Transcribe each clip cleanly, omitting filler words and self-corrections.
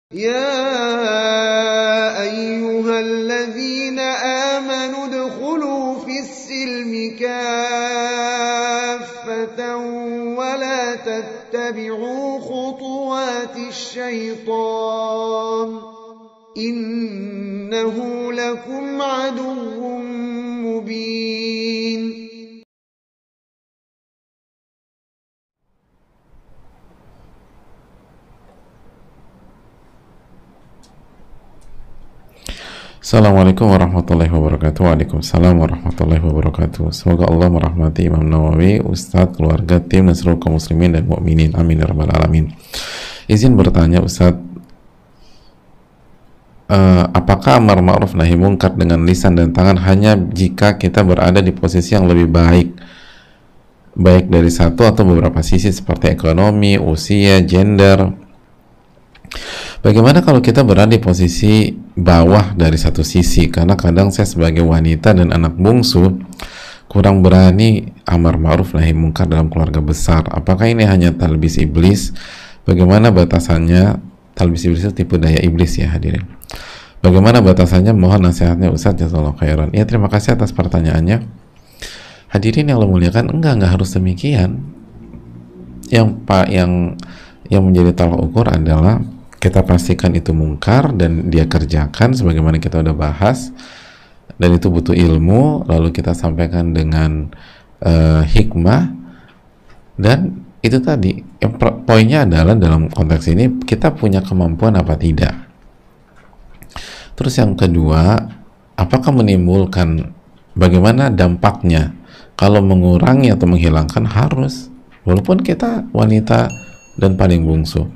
يا أيها الذين آمنوا ادخلوا في السلم كافة ولا تتبعوا خطوات الشيطان إنه لكم عدو مبين. Assalamualaikum warahmatullahi wabarakatuh. Waalaikumsalam warahmatullahi wabarakatuh. Semoga Allah merahmati Imam Nawawi, Ustadz, keluarga, tim, dan seluruh kaum muslimin dan mukminin. Amin ya rabbal alamin. Izin bertanya Ustadz, apakah amar ma'ruf nahi mungkar dengan lisan dan tangan hanya jika kita berada di posisi yang lebih baik dari satu atau beberapa sisi seperti ekonomi, usia, gender? Bagaimana kalau kita berada di posisi bawah dari satu sisi? Karena kadang saya sebagai wanita dan anak bungsu kurang berani amar ma'ruf nahi mungkar dalam keluarga besar. Apakah ini hanya talbis iblis? Bagaimana batasannya? Talbis iblis itu tipe daya iblis ya hadirin. Bagaimana batasannya? Mohon nasihatnya Ustadz, jazakallahu khairan. Ya, terima kasih atas pertanyaannya. Hadirin yang Allah muliakan, enggak harus demikian. Yang menjadi tolak ukur adalah kita pastikan itu mungkar dan dia kerjakan sebagaimana kita udah bahas, dan itu butuh ilmu, lalu kita sampaikan dengan hikmah, dan itu tadi poinnya adalah dalam konteks ini kita punya kemampuan apa tidak. Terus yang kedua, apakah menimbulkan, bagaimana dampaknya? Kalau mengurangi atau menghilangkan harus, walaupun kita wanita dan paling bungsu.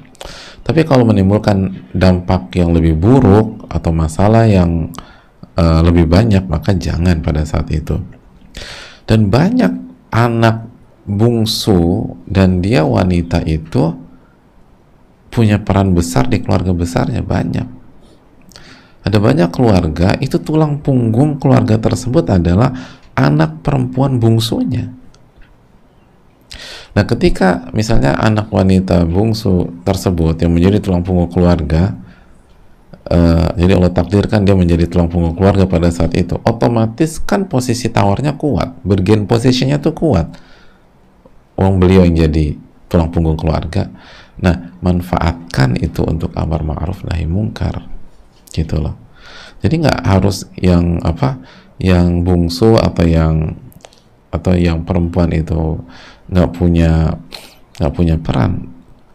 Tapi kalau menimbulkan dampak yang lebih buruk atau masalah yang lebih banyak, maka jangan pada saat itu. Dan banyak anak bungsu dan dia wanita itu punya peran besar di keluarga besarnya, banyak. Ada banyak keluarga itu tulang punggung keluarga tersebut adalah anak perempuan bungsunya. Nah, ketika misalnya anak wanita bungsu tersebut yang menjadi tulang punggung keluarga, jadi Allah takdirkan dia menjadi tulang punggung keluarga pada saat itu, otomatis kan posisi tawarnya kuat, bergen posisinya tuh kuat. Uang beliau yang jadi tulang punggung keluarga. Nah, manfaatkan itu untuk amar ma'ruf nahi mungkar, gitu loh. Jadi nggak harus yang bungsu atau yang perempuan itu nggak punya peran.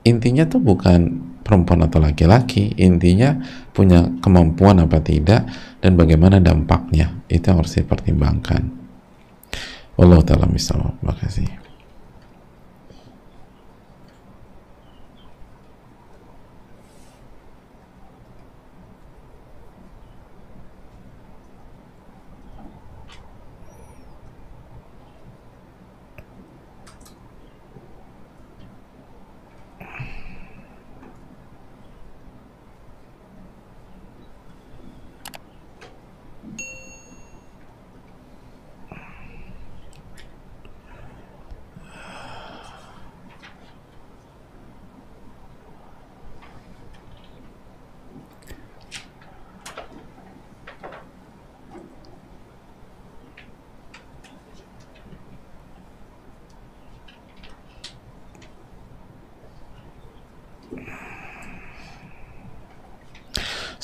Intinya tuh bukan perempuan atau laki-laki, intinya punya kemampuan apa tidak dan bagaimana dampaknya, itu yang harus dipertimbangkan. Wallahu ta'ala misal. Makasih.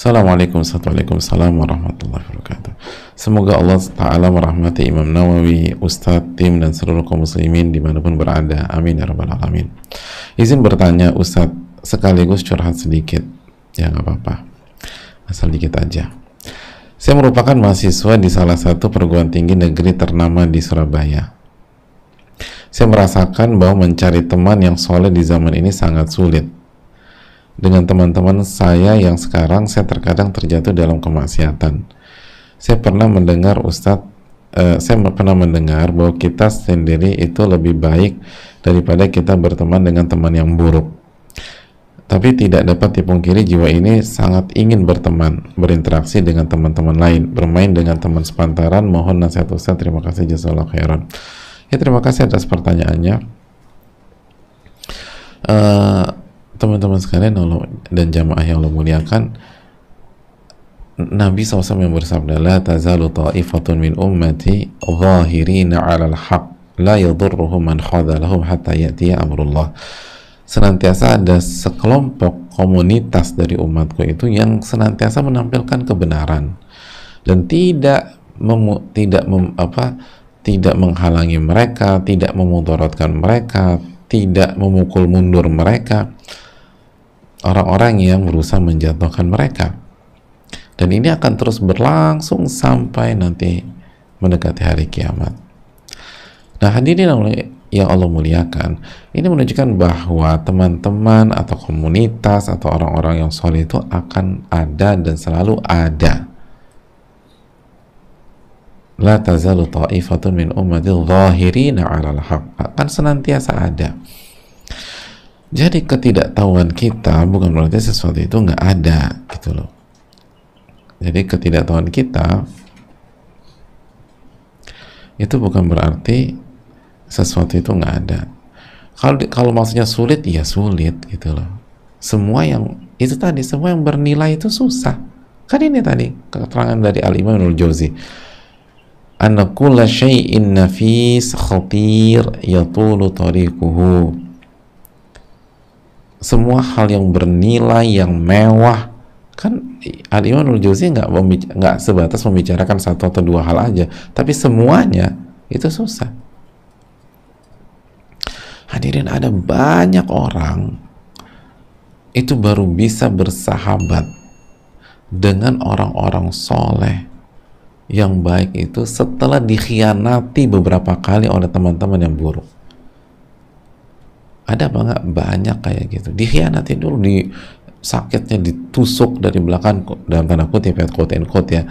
Assalamualaikum warahmatullahi wabarakatuh. Semoga Allah Ta'ala merahmati Imam Nawawi, Ustadz, tim, dan seluruh kaum muslimin dimanapun berada. Amin ya rabbal alamin. Izin bertanya Ustadz, sekaligus curhat sedikit. Ya nggak apa-apa, asal dikit aja. Saya merupakan mahasiswa di salah satu perguruan tinggi negeri ternama di Surabaya. Saya merasakan bahwa mencari teman yang soleh di zaman ini sangat sulit. Dengan teman-teman saya yang sekarang, saya terkadang terjatuh dalam kemaksiatan. Saya pernah mendengar bahwa kita sendiri itu lebih baik daripada kita berteman dengan teman yang buruk. Tapi tidak dapat dipungkiri jiwa ini sangat ingin berteman, berinteraksi dengan teman-teman lain, bermain dengan teman sepantaran. Mohon nasihat Ustaz. Terima kasih, jazakallahu khairan. Ya, terima kasih atas pertanyaannya. teman-teman sekalian dan jamaah yang Allah muliakan, Nabi SAW yang bersabda, la tazalu ta'ifatun min ummati zahirina 'alal haq la yadurruhum man khadhalahum hatta ya'tiya amrullah. Senantiasa ada sekelompok komunitas dari umatku itu yang senantiasa menampilkan kebenaran dan tidak menghalangi mereka, tidak memudaratkan mereka, tidak memukul mundur mereka, orang-orang yang berusaha menjatuhkan mereka. Dan ini akan terus berlangsung sampai nanti mendekati hari kiamat. Nah, hadirin yang Allah muliakan, ini menunjukkan bahwa teman-teman atau komunitas atau orang-orang yang soleh itu akan ada dan selalu ada. La tazalu ta'ifatun min ummati zahirina 'alal haq, akan senantiasa ada. Jadi ketidaktahuan kita bukan berarti sesuatu itu nggak ada, gitu loh. Jadi ketidaktahuan kita itu bukan berarti sesuatu itu nggak ada. Kalau maksudnya sulit, ya sulit, gitu loh. Semua yang itu tadi, semua yang bernilai itu susah. Kan ini tadi keterangan dari Al-Imam Ibnul Jauzi, anna kulla syai'in nafis khatir yatulu tariquhu. Semua hal yang bernilai, yang mewah, kan Al-Imam Ibnul Jauzi nggak sebatas membicarakan satu atau dua hal aja, tapi semuanya itu susah. Hadirin, ada banyak orang itu baru bisa bersahabat dengan orang-orang soleh yang baik itu setelah dikhianati beberapa kali oleh teman-teman yang buruk. Ada banyak kayak gitu, dikhianati dulu, sakitnya ditusuk dari belakang dalam tanda kutip ya, quote and quote ya,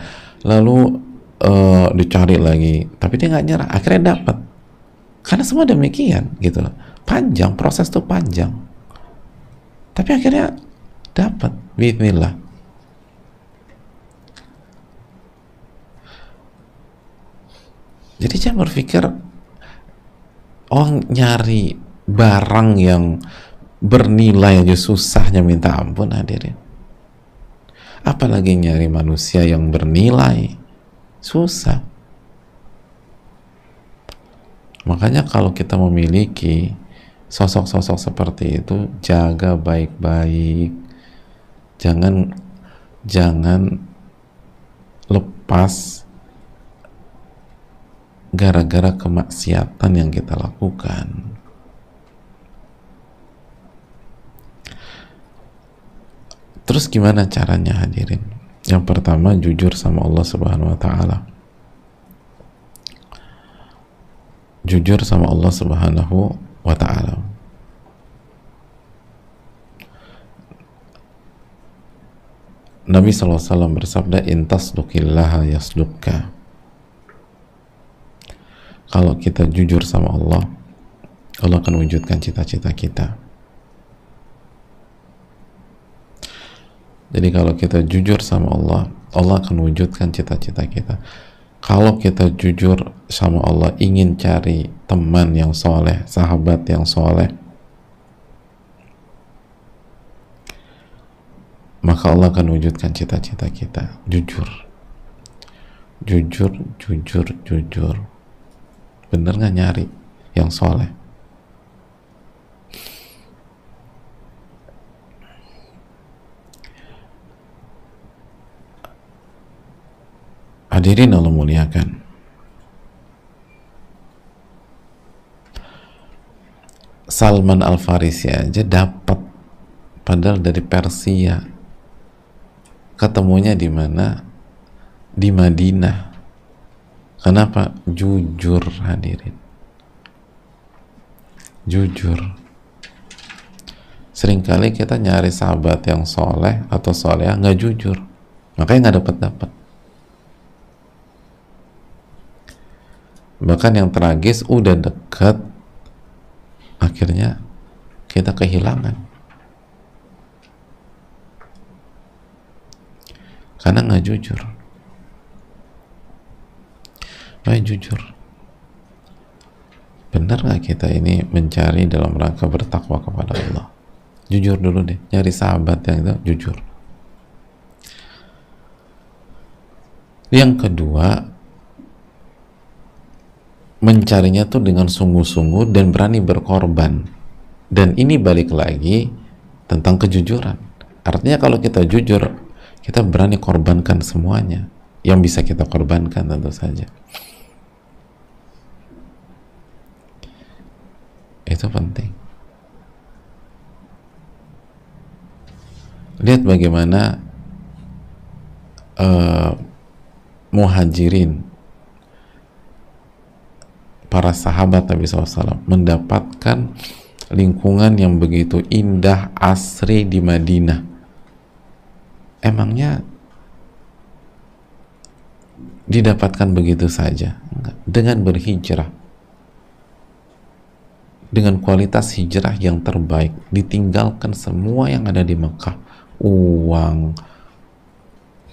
lalu dicari lagi, tapi dia nggak nyerah, akhirnya dapat. Karena semua demikian, gitu loh. Panjang, proses tuh panjang, tapi akhirnya dapat, bismillah. Jadi jangan berpikir nyari barang yang bernilai aja susahnya minta ampun, hadirin. Apalagi nyari manusia yang bernilai, susah. Makanya kalau kita memiliki sosok-sosok seperti itu, jaga baik-baik. Jangan lepas gara-gara kemaksiatan yang kita lakukan. Terus gimana caranya, hadirin? Yang pertama, jujur sama Allah Subhanahu wa Ta'ala. Jujur sama Allah Subhanahu wa Ta'ala. Nabi SAW bersabda, intasdukillaha yasdukka. Kalau kita jujur sama Allah, Allah akan wujudkan cita-cita kita. Jadi kalau kita jujur sama Allah, Allah akan wujudkan cita-cita kita. Kalau kita jujur sama Allah, ingin cari teman yang soleh, sahabat yang soleh, maka Allah akan wujudkan cita-cita kita. Jujur. Bener nggak nyari yang soleh? Hadirin Allah muliakan, Salman Al-Farisi aja dapat, padahal dari Persia, ketemunya di mana? Di Madinah. Kenapa? Jujur, hadirin. Jujur. Seringkali kita nyari sahabat yang soleh atau soleh nggak jujur, makanya nggak dapat. Bahkan yang tragis, udah dekat, akhirnya kita kehilangan karena nggak jujur. Baik, jujur. Benar nggak kita ini mencari dalam rangka bertakwa kepada Allah? Jujur dulu deh, nyari sahabat yang itu jujur. Yang kedua, mencarinya tuh dengan sungguh-sungguh dan berani berkorban. Dan ini balik lagi tentang kejujuran. Artinya kalau kita jujur, kita berani korbankan semuanya yang bisa kita korbankan, tentu saja. Itu penting. Lihat bagaimana muhajirin, para sahabat Nabi SAW, mendapatkan lingkungan yang begitu indah, asri di Madinah. Emangnya didapatkan begitu saja? Enggak. Dengan berhijrah, dengan kualitas hijrah yang terbaik, ditinggalkan semua yang ada di Mekah, uang,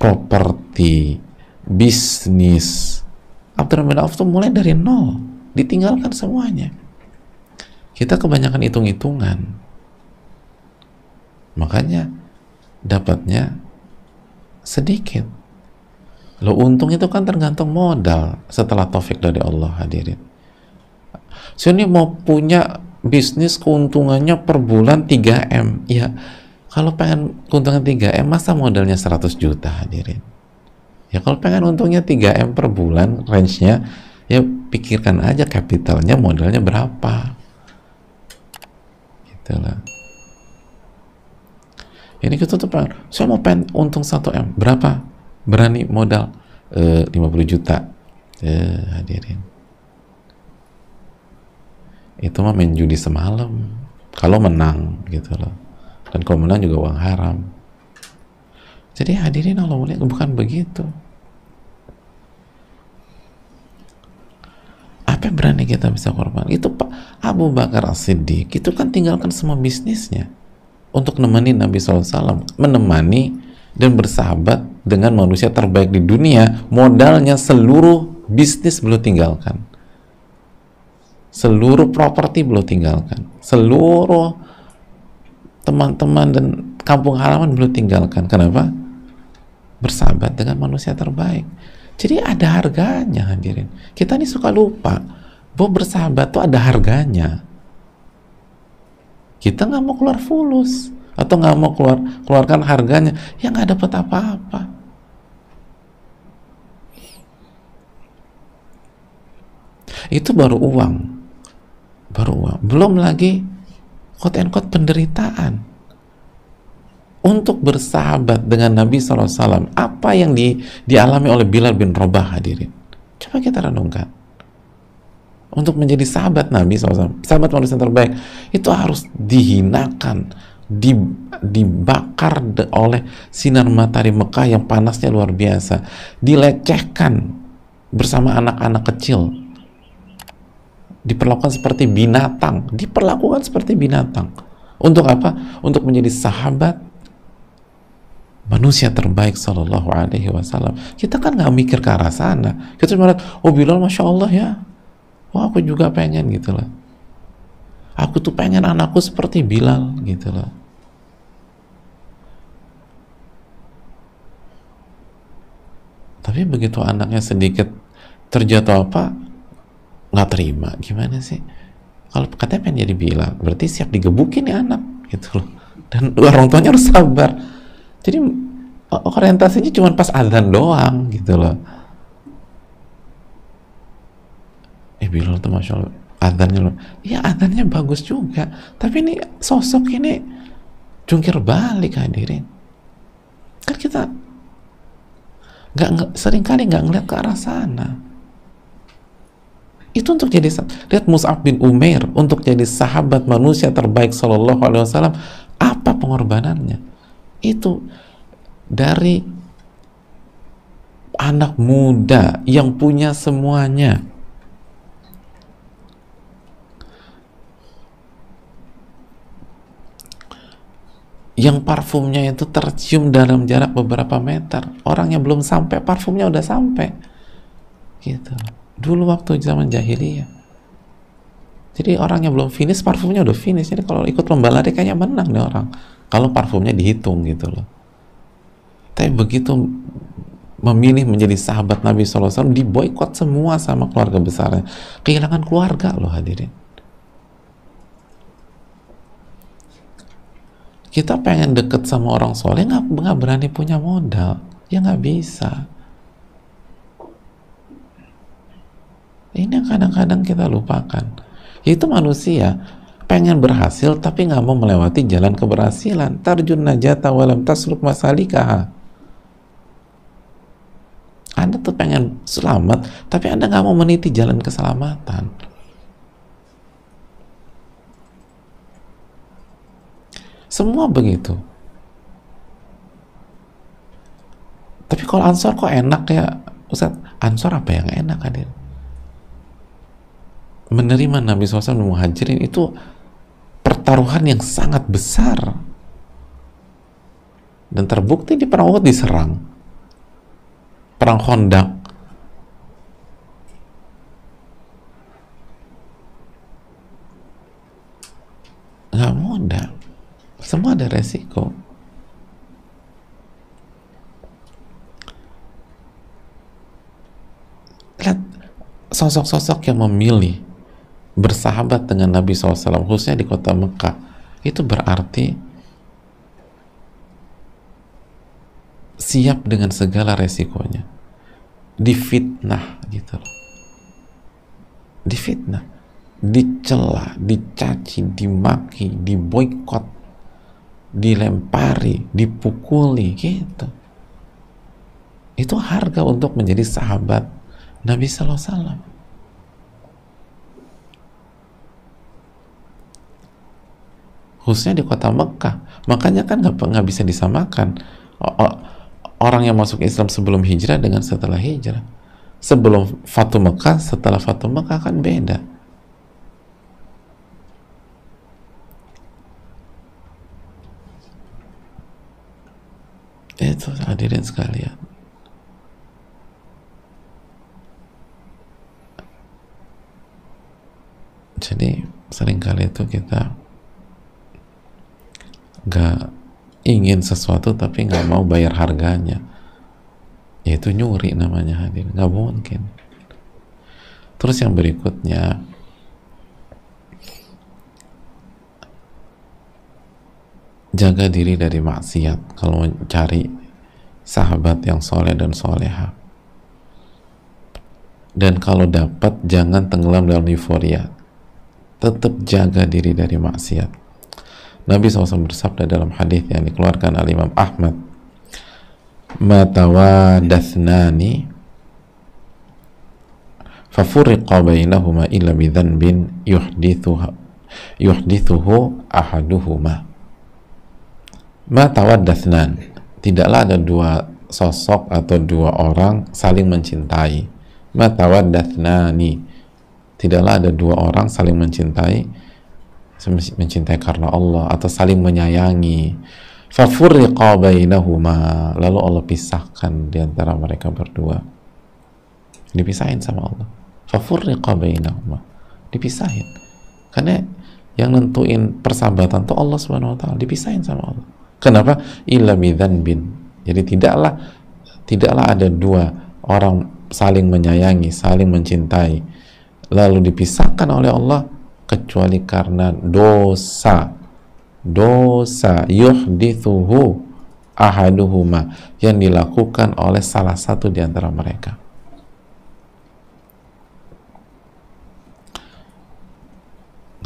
properti, bisnis. Abdurrahman bin Auf itu mulai dari nol, ditinggalkan semuanya. Kita kebanyakan hitung-hitungan, makanya dapatnya sedikit. Lo untung itu kan tergantung modal setelah taufik dari Allah, hadirin. So ini mau punya bisnis keuntungannya per bulan 3M, ya kalau pengen keuntungan 3M masa modalnya 100 juta, hadirin. Ya kalau pengen untungnya 3M per bulan range-nya, ya pikirkan aja kapitalnya, modalnya berapa. Gitulah. Ini kita tuh pengen, saya mau pengen untung 1M, berapa? Berani modal 50 juta. Hadirin. Itu mah main judi semalam kalau menang, gitu loh. Dan kalau menang juga uang haram. Jadi hadirin Allah mulia, bukan begitu. Apa yang berani kita bisa korban? Itu Pak Abu Bakar As-Siddiq itu kan tinggalkan semua bisnisnya untuk menemani Nabi SAW, menemani dan bersahabat dengan manusia terbaik di dunia. Modalnya seluruh bisnis belum tinggalkan, seluruh properti belum tinggalkan, seluruh teman-teman dan kampung halaman belum tinggalkan. Kenapa? Bersahabat dengan manusia terbaik. Jadi ada harganya, hadirin. Kita ini suka lupa bahwa bersahabat tuh ada harganya. Kita nggak mau keluar fulus atau nggak mau keluarkan harganya, ya nggak dapat apa-apa. Itu baru uang, belum lagi quote and quote penderitaan. Untuk bersahabat dengan Nabi SAW, apa yang dialami oleh Bilal bin Rabah, hadirin, coba kita renungkan. Untuk menjadi sahabat Nabi SAW, sahabat manusia terbaik, itu harus dihinakan, dibakar oleh sinar matahari Mekah yang panasnya luar biasa, dilecehkan bersama anak-anak kecil, diperlakukan seperti binatang, Untuk apa? Untuk menjadi sahabat manusia terbaik Sallallahu Alaihi Wasallam. Kita kan nggak mikir ke arah sana. Kita cuma lihat, oh Bilal Masya Allah ya, wah aku juga pengen, gitu loh. Aku tuh pengen anakku seperti Bilal, gitu loh. Tapi begitu anaknya sedikit terjatuh apa, nggak terima. Gimana sih? Kalau katanya pengen jadi Bilal, berarti siap digebukin nih anak, gitu loh. Dan orang tuanya harus sabar. Jadi orientasinya cuma pas azan doang, gitu loh. Bilal tuh Masya Allah, azannya loh. Ya azannya bagus juga, tapi ini sosok ini jungkir balik, hadirin. Kan kita seringkali nggak ngeliat ke arah sana. Itu untuk jadi, lihat Mus'ab bin Umair, untuk jadi sahabat manusia terbaik Sallallahu Alaihi Wasallam, apa pengorbanannya? Itu dari anak muda yang punya semuanya, yang parfumnya itu tercium dalam jarak beberapa meter, orangnya belum sampai, parfumnya udah sampai, gitu. Dulu waktu zaman jahiliyah. Jadi orang yang belum finish, parfumnya udah finish. Jadi kalau ikut lomba lari kayaknya menang nih orang. Kalau parfumnya dihitung gitu loh. Tapi begitu memilih menjadi sahabat Nabi SAW, diboykot semua sama keluarga besarnya. Kehilangan keluarga loh hadirin. Kita pengen deket sama orang soleh, nggak berani punya modal. Ya nggak bisa. Ini yang kadang-kadang kita lupakan. Itu manusia pengen berhasil tapi nggak mau melewati jalan keberhasilan. Tarjun najata walam tasluk masalikaha. Anda tuh pengen selamat tapi Anda nggak mau meniti jalan keselamatan. Semua begitu. Tapi kalau Ansor kok enak ya Ustaz? Ansor apa yang enak hadir? Menerima Nabi SAW dan Muhajirin itu pertaruhan yang sangat besar, dan terbukti di perang Uhud diserang, perang Khandaq nggak mudah, semua ada resiko. Lihat sosok-sosok yang memilih bersahabat dengan Nabi SAW khususnya di kota Mekah, itu berarti siap dengan segala resikonya, difitnah gitu loh, difitnah, dicela, dicaci, dimaki, diboykot, dilempari, dipukuli gitu. Itu harga untuk menjadi sahabat Nabi SAW. Khususnya di kota Mekah. Makanya kan nggak bisa disamakan orang yang masuk Islam sebelum hijrah dengan setelah hijrah. Sebelum Fatu Mekah, setelah Fatu Mekah kan beda. Itu hadirin sekalian. Jadi seringkali itu kita nggak ingin sesuatu tapi nggak mau bayar harganya, yaitu nyuri namanya hadirin, nggak mungkin. Terus yang berikutnya, jaga diri dari maksiat kalau mencari sahabat yang soleh dan soleha. Dan kalau dapat jangan tenggelam dalam euforia, tetap jaga diri dari maksiat. Nabi SAW bersabda dalam hadis yang dikeluarkan oleh Imam Ahmad, "Matawadathnani fafurriqa bainahuma illa bidhanbin yuhdithuhu ahaduhuma." Matawaddathnan, tidaklah ada dua sosok atau dua orang saling mencintai. Matawaddathnani, tidaklah ada dua orang saling mencintai karena Allah atau saling menyayangi. Fafurriqa bainahuma, lalu Allah pisahkan di antara mereka berdua, dipisahin sama Allah. Fafurriqa bainahuma, dipisahin, karena yang nentuin persahabatan tuh Allah Subhanahu wa taala, dipisahin sama Allah. Kenapa? Illa bidzanbin, jadi tidaklah ada dua orang saling menyayangi, saling mencintai lalu dipisahkan oleh Allah kecuali karena dosa yuhdithuhu ahaduhuma, yang dilakukan oleh salah satu di antara mereka.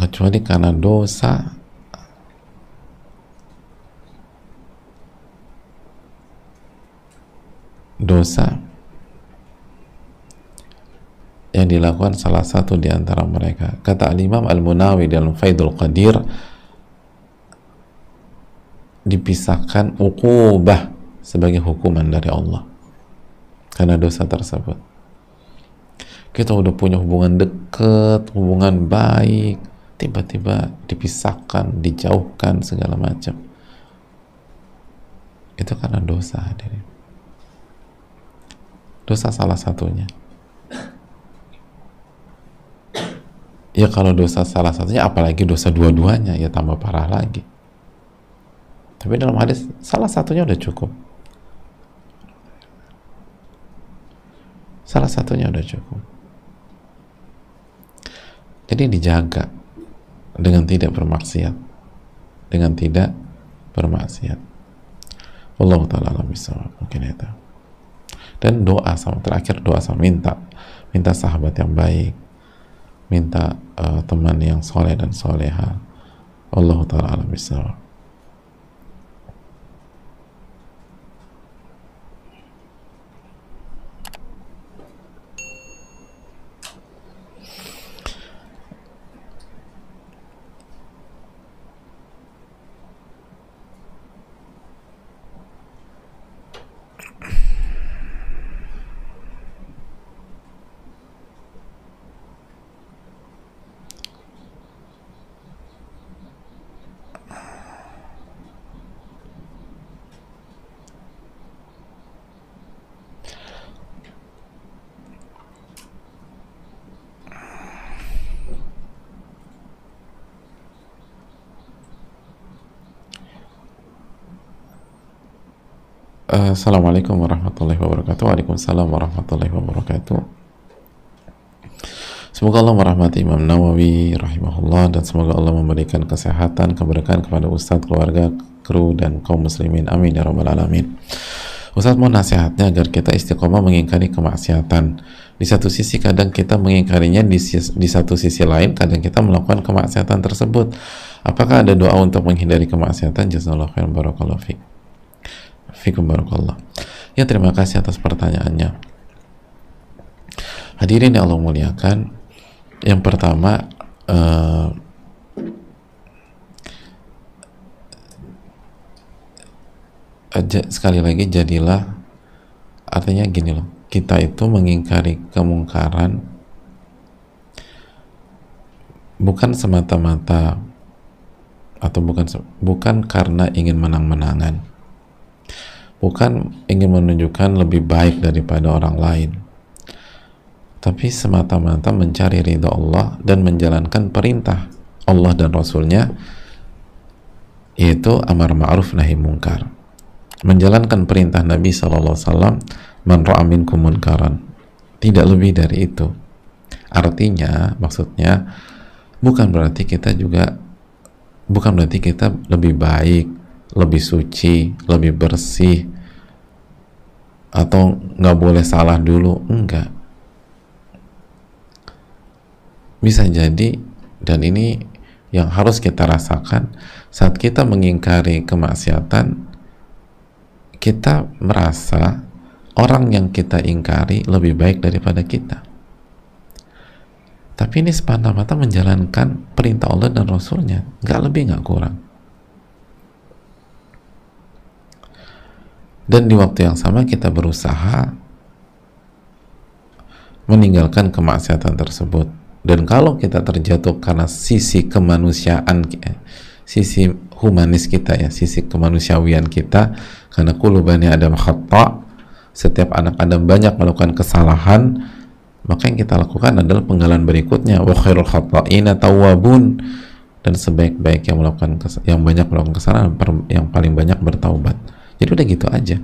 Kecuali karena dosa yang dilakukan salah satu di antara mereka. Kata Al-Imam Al-Munawi dalam Faidul Qadir, dipisahkan uqubah sebagai hukuman dari Allah karena dosa tersebut. Kita udah punya hubungan dekat, hubungan baik, tiba-tiba dipisahkan, dijauhkan, segala macam. Itu karena dosa, hadirin. Dosa salah satunya. Ya kalau dosa salah satunya, apalagi dosa dua-duanya, ya tambah parah lagi. Tapi dalam hadis salah satunya udah cukup. Salah satunya udah cukup. Jadi dijaga dengan tidak bermaksiat, dengan tidak bermaksiat. Allah taala alam bisawab. Mungkin itu. Dan doa sama terakhir, doa sama minta sahabat yang baik, minta teman yang soleh dan soleha. Allah taala alam bisawab. Assalamualaikum warahmatullahi wabarakatuh. Waalaikumsalam warahmatullahi wabarakatuh. Semoga Allah merahmati Imam Nawawi rahimahullah, dan semoga Allah memberikan kesehatan, keberkahan kepada Ustadz, keluarga, kru, dan kaum muslimin. Amin ya rabbal alamin. Ustadz mau nasihatnya agar kita istiqomah mengingkari kemaksiatan. Di satu sisi kadang kita mengingkarinya, di satu sisi lain kadang kita melakukan kemaksiatan tersebut. Apakah ada doa untuk menghindari kemaksiatan? Jazakallahu khairan, barakallahu fikum barakallah. Ya, terima kasih atas pertanyaannya. Hadirin yang Allah muliakan, yang pertama, sekali lagi jadilah, artinya gini loh, kita itu mengingkari kemungkaran bukan semata-mata atau bukan karena ingin menang-menangan, bukan ingin menunjukkan lebih baik daripada orang lain, tapi semata-mata mencari ridha Allah dan menjalankan perintah Allah dan Rasulnya, yaitu amar ma'ruf nahi mungkar, menjalankan perintah Nabi SAW, man ra'a minkum munkaran, tidak lebih dari itu. Artinya, maksudnya bukan berarti kita lebih baik, lebih suci, lebih bersih, atau nggak boleh salah dulu, enggak. Bisa jadi, dan ini yang harus kita rasakan, saat kita mengingkari kemaksiatan, kita merasa orang yang kita ingkari lebih baik daripada kita. Tapi ini semata-mata menjalankan perintah Allah dan Rasulnya, nggak lebih nggak kurang. Dan di waktu yang sama kita berusaha meninggalkan kemaksiatan tersebut. Dan kalau kita terjatuh karena sisi kemanusiaan, sisi humanis kita ya, sisi kemanusiawian kita, karena kullu bani Adam khata', setiap anak Adam banyak melakukan kesalahan, maka yang kita lakukan adalah penggalan berikutnya, wa khairul khata'ina tawwabun, dan sebaik-baik yang banyak melakukan kesalahan, yang paling banyak bertaubat. Jadi udah gitu aja.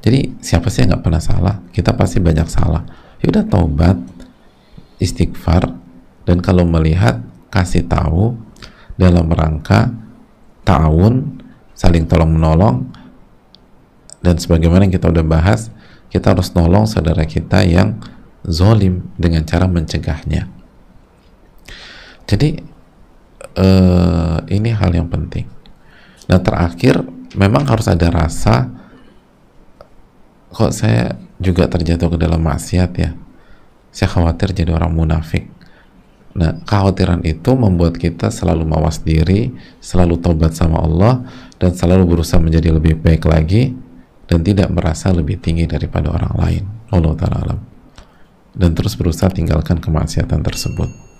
Jadi siapa sih yang nggak pernah salah? Kita pasti banyak salah. Ya udah, taubat, istighfar, dan kalau melihat, kasih tahu dalam rangka ta'awun, saling tolong menolong, dan sebagaimana yang kita udah bahas, kita harus nolong saudara kita yang zolim dengan cara mencegahnya. Jadi ini hal yang penting. Nah, terakhir, memang harus ada rasa, kok saya juga terjatuh ke dalam maksiat ya, saya khawatir jadi orang munafik. Nah, kekhawatiran itu membuat kita selalu mawas diri, selalu tobat sama Allah, dan selalu berusaha menjadi lebih baik lagi, dan tidak merasa lebih tinggi daripada orang lain. Allah ta'ala alam. Dan terus berusaha tinggalkan kemaksiatan tersebut.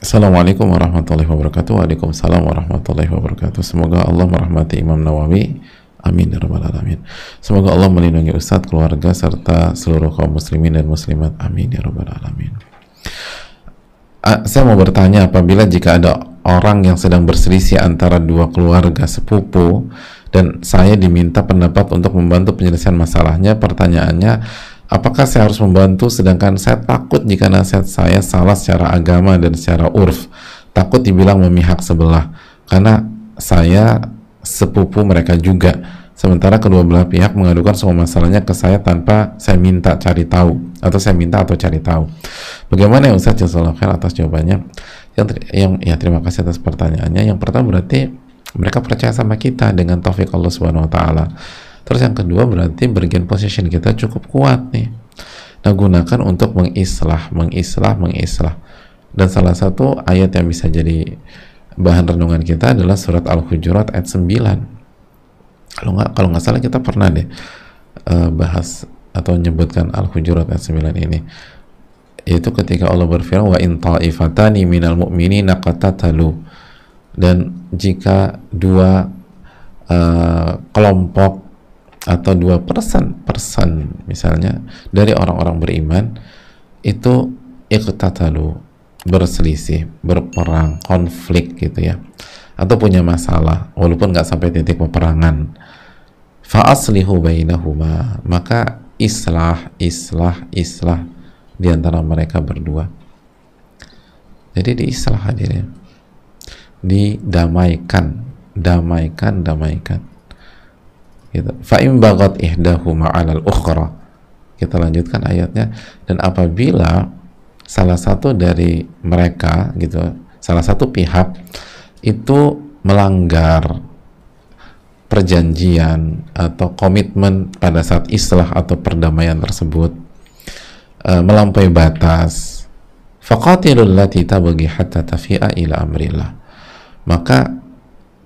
Assalamualaikum warahmatullahi wabarakatuh. Waalaikumsalam warahmatullahi wabarakatuh. Semoga Allah merahmati Imam Nawawi. Amin ya rabbal alamin. Semoga Allah melindungi Ustadz, keluarga, serta seluruh kaum muslimin dan muslimat. Amin ya rabbal alamin. Saya mau bertanya, apabila jika ada orang yang sedang berselisih antara dua keluarga sepupu dan saya diminta pendapat untuk membantu penyelesaian masalahnya, pertanyaannya, apakah saya harus membantu sedangkan saya takut jika nasihat saya salah secara agama dan secara urf, takut dibilang memihak sebelah karena saya sepupu mereka juga, sementara kedua belah pihak mengadukan semua masalahnya ke saya tanpa saya minta cari tahu atau saya minta atau cari tahu. Bagaimana ya Ustaz? Jazakallahu khair atas jawabannya. Ya, terima kasih atas pertanyaannya. Yang pertama berarti mereka percaya sama kita dengan taufik Allah Subhanahu wa taala. Terus yang kedua berarti bargain position kita cukup kuat nih. Nah, gunakan untuk mengislah. Dan salah satu ayat yang bisa jadi bahan renungan kita adalah surat Al-Hujurat ayat 9. Kalau nggak salah kita pernah deh bahas atau menyebutkan Al-Hujurat ayat 9 ini. Yaitu ketika Allah berfirman, wa in ta'ifatani minal mu'minina qatatalu, dan jika dua kelompok atau dua person misalnya dari orang-orang beriman itu iqtatalu, berselisih, berperang, konflik gitu ya, atau punya masalah walaupun nggak sampai titik peperangan, fa aslihu bainahuma, maka islah di antara mereka berdua. Jadi diislah hadirin, didamaikan gitu. Fa in baghat ihdahuma 'alal ukhra. Kita lanjutkan ayatnya, dan apabila salah satu dari mereka gitu, salah satu pihak itu melanggar perjanjian atau komitmen pada saat islah atau perdamaian tersebut, melampaui batas, faqatilul lati tabghi hatta tafi'a ila amrillah, maka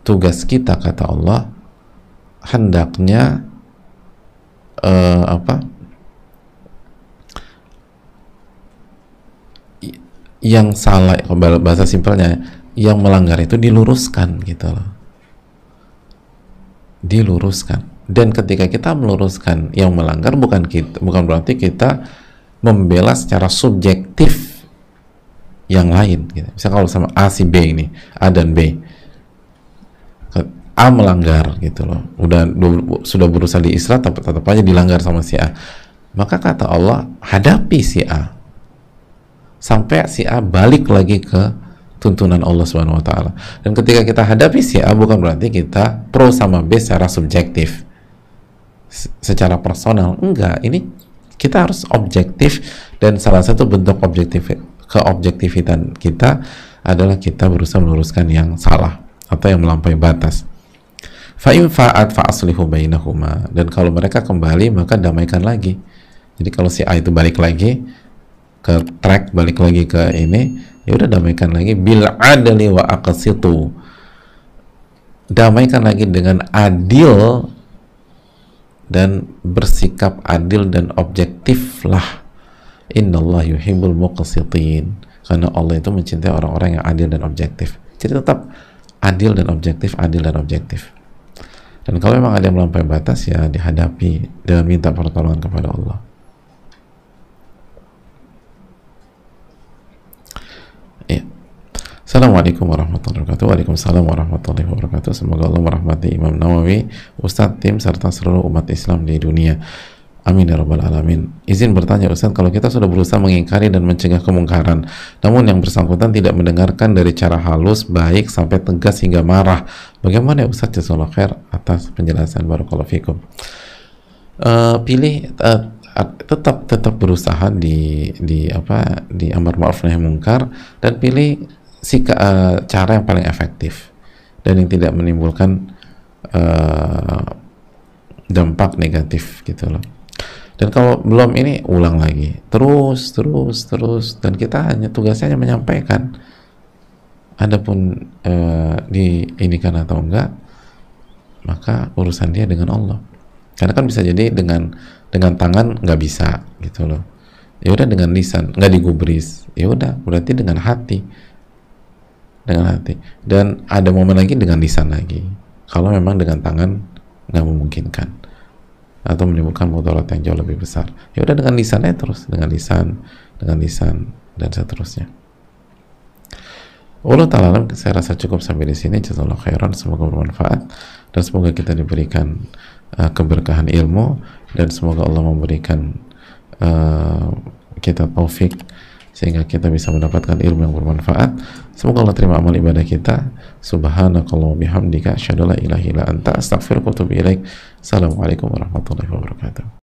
tugas kita, kata Allah, hendaknya yang salah, bahasa simpelnya, yang melanggar itu diluruskan gitu loh, diluruskan. Dan ketika kita meluruskan yang melanggar, bukan berarti kita membela secara subjektif yang lain gitu. Misalnya kalau sama A si B ini, A dan B, A melanggar gitu loh, sudah berusaha diislah tapi tetap aja dilanggar sama si A, maka kata Allah, hadapi si A sampai si A balik lagi ke tuntunan Allah Subhanahu wa taala. Dan ketika kita hadapi si A, bukan berarti kita pro sama B secara subjektif, secara personal, enggak. Ini kita harus objektif, dan salah satu bentuk keobjektifan kita adalah kita berusaha meluruskan yang salah atau yang melampaui batas. Fa in fa'at fa aslihu bainahuma, dan kalau mereka kembali maka damaikan lagi. Jadi kalau si A itu balik lagi ke track, balik lagi ke ini, ya udah damaikan lagi, bil adli wa aqsitu, damaikan lagi dengan adil dan bersikap adil dan objektif lah. Innallah yuhibbul muqsitin, karena Allah itu mencintai orang-orang yang adil dan objektif. Jadi tetap adil dan objektif, adil dan objektif. Dan kalau memang ada yang melampaui batas, ya dihadapi dengan minta pertolongan kepada Allah. Ya. Assalamualaikum warahmatullahi wabarakatuh. Waalaikumsalam warahmatullahi wabarakatuh. Semoga Allah merahmati Imam Nawawi, Ustadz, tim, serta seluruh umat Islam di dunia. Amin ya rabbal alamin. Izin bertanya Ustadz, kalau kita sudah berusaha mengingkari dan mencegah kemungkaran, namun yang bersangkutan tidak mendengarkan dari cara halus, baik sampai tegas hingga marah, bagaimana ya Ustadz? Jazakallahu khair atas penjelasan, barakallahu fikum. Tetap berusaha di amar ma'ruf nahi munkar, dan pilih cara yang paling efektif dan yang tidak menimbulkan dampak negatif gitu loh. Dan kalau belum ini, ulang lagi terus, dan kita tugasnya hanya menyampaikan. Adapun diinikan atau enggak, maka urusan dia dengan Allah. Karena kan bisa jadi dengan tangan nggak bisa gitu loh, ya udah dengan lisan, nggak digubris, ya udah berarti dengan hati dengan hati. Dan ada momen lagi dengan lisan lagi. Kalau memang dengan tangan nggak memungkinkan atau menimbulkan mudarat yang jauh lebih besar, ya udah dengan lisannya terus, dengan lisan dan seterusnya. Allah ta'ala, saya rasa cukup sampai di sini. Jazakallahu khairan, semoga bermanfaat dan semoga kita diberikan keberkahan ilmu, dan semoga Allah memberikan kita taufik sehingga kita bisa mendapatkan ilmu yang bermanfaat. Semoga Allah terima amal ibadah kita. Subhanakallah bihamdika asyhadu an la ilaha illa anta astaghfiruka wa atubu ilaik. Assalamualaikum warahmatullahi wabarakatuh.